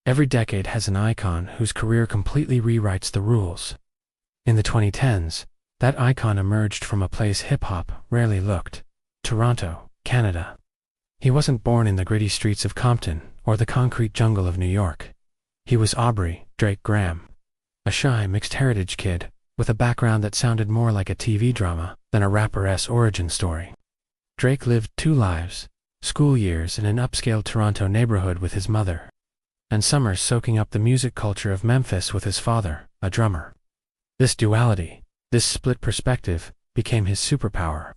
Every decade has an icon whose career completely rewrites the rules. In the 2010s, that icon emerged from a place hip-hop rarely looked: Toronto, Canada. He wasn't born in the gritty streets of Compton or the concrete jungle of New York. He was Aubrey Graham, a shy mixed-heritage kid with a background that sounded more like a TV drama than a rapper's origin story. Drake lived two lives: school years in an upscale Toronto neighborhood with his mother, and summers soaking up the music culture of Memphis with his father, a drummer. This duality, this split perspective, became his superpower.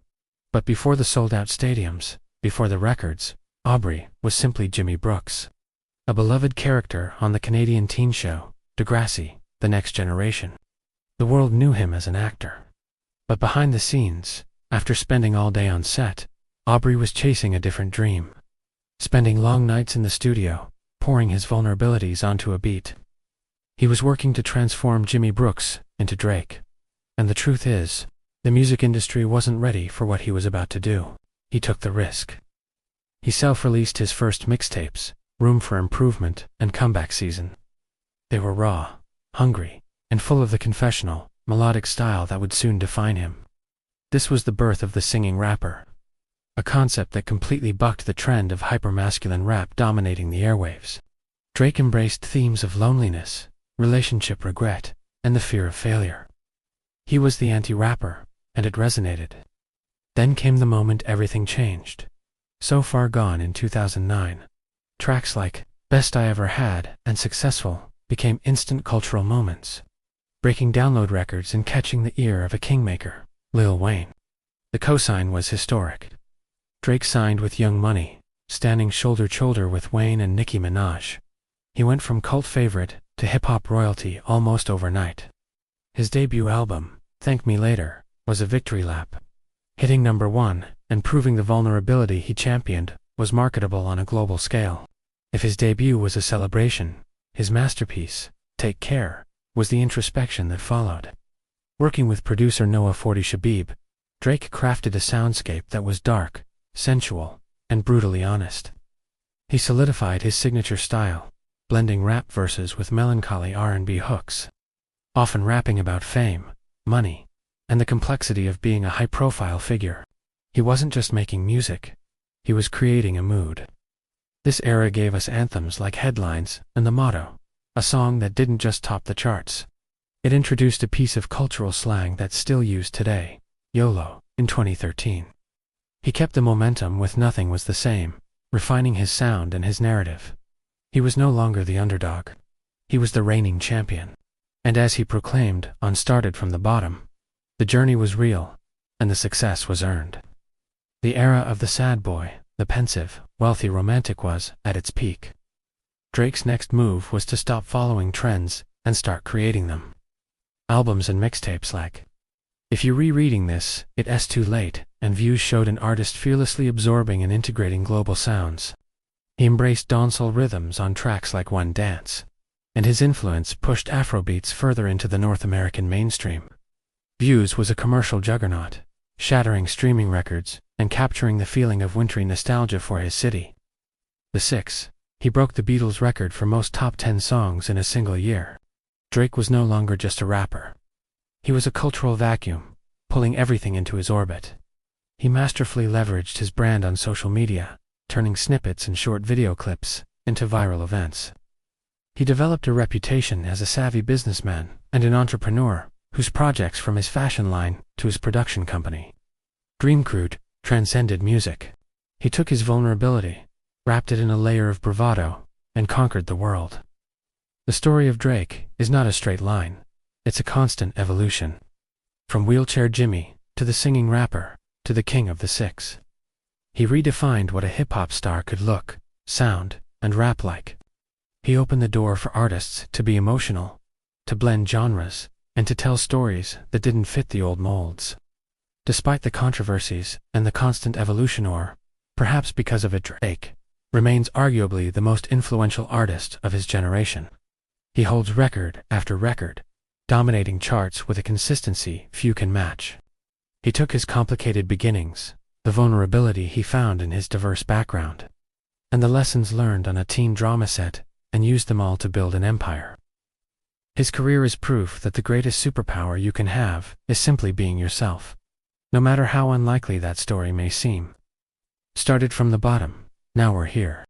But before the sold-out stadiums, before the records, Aubrey was simply Jimmy Brooks, a beloved character on the Canadian teen show, Degrassi, The Next Generation. The world knew him as an actor. But behind the scenes, after spending all day on set, Aubrey was chasing a different dream. Spending long nights in the studio, pouring his vulnerabilities onto a beat. He was working to transform Jimmy Brooks into Drake. And the truth is, the music industry wasn't ready for what he was about to do. He took the risk. He self-released his first mixtapes, Room for Improvement and Comeback Season. They were raw, hungry, and full of the confessional, melodic style that would soon define him. This was the birth of the singing rapper, a concept that completely bucked the trend of hypermasculine rap dominating the airwaves. Drake embraced themes of loneliness, relationship regret, and the fear of failure. He was the anti-rapper, and it resonated. Then came the moment everything changed. So Far Gone in 2009. Tracks like Best I Ever Had and Successful became instant cultural moments, breaking download records and catching the ear of a kingmaker, Lil Wayne. The cosign was historic. Drake signed with Young Money, standing shoulder to shoulder with Wayne and Nicki Minaj. He went from cult favorite to hip-hop royalty almost overnight. His debut album, Thank Me Later, was a victory lap. Hitting #1 and proving the vulnerability he championed was marketable on a global scale. If his debut was a celebration, his masterpiece, Take Care, was the introspection that followed. Working with producer Noah 40 Shabib, Drake crafted a soundscape that was dark, sensual, and brutally honest. He solidified his signature style, blending rap verses with melancholy R&B hooks, often rapping about fame, money, and the complexity of being a high-profile figure. He wasn't just making music, he was creating a mood. This era gave us anthems like Headlines and The Motto, a song that didn't just top the charts. It introduced a piece of cultural slang that's still used today, YOLO, in 2013. He kept the momentum with Nothing Was the Same, refining his sound and his narrative. He was no longer the underdog. He was the reigning champion. And as he proclaimed, Unstarted from the bottom, the journey was real, and the success was earned. The era of the sad boy, the pensive, wealthy romantic was at its peak. Drake's next move was to stop following trends and start creating them. Albums and mixtapes like If You're Rereading This, It's Too Late, and Views showed an artist fearlessly absorbing and integrating global sounds. He embraced dancehall rhythms on tracks like One Dance, and his influence pushed Afrobeats further into the North American mainstream. Views was a commercial juggernaut, shattering streaming records and capturing the feeling of wintry nostalgia for his city. The 6. He broke the Beatles' record for most top 10 songs in a single year. Drake was no longer just a rapper. He was a cultural vacuum, pulling everything into his orbit. He masterfully leveraged his brand on social media, turning snippets and short video clips into viral events. He developed a reputation as a savvy businessman and an entrepreneur whose projects from his fashion line to his production company, Dream Crude, transcended music. He took his vulnerability, wrapped it in a layer of bravado, and conquered the world. The story of Drake is not a straight line. It's a constant evolution. From Wheelchair Jimmy to the singing rapper to the king of the 6. He redefined what a hip-hop star could look, sound, and rap like. He opened the door for artists to be emotional, to blend genres, and to tell stories that didn't fit the old molds. Despite the controversies and the constant evolution, or perhaps because of it, Drake remains arguably the most influential artist of his generation. He holds record after record, dominating charts with a consistency few can match. He took his complicated beginnings, the vulnerability he found in his diverse background, and the lessons learned on a teen drama set and used them all to build an empire. His career is proof that the greatest superpower you can have is simply being yourself, no matter how unlikely that story may seem. Started from the bottom, now we're here.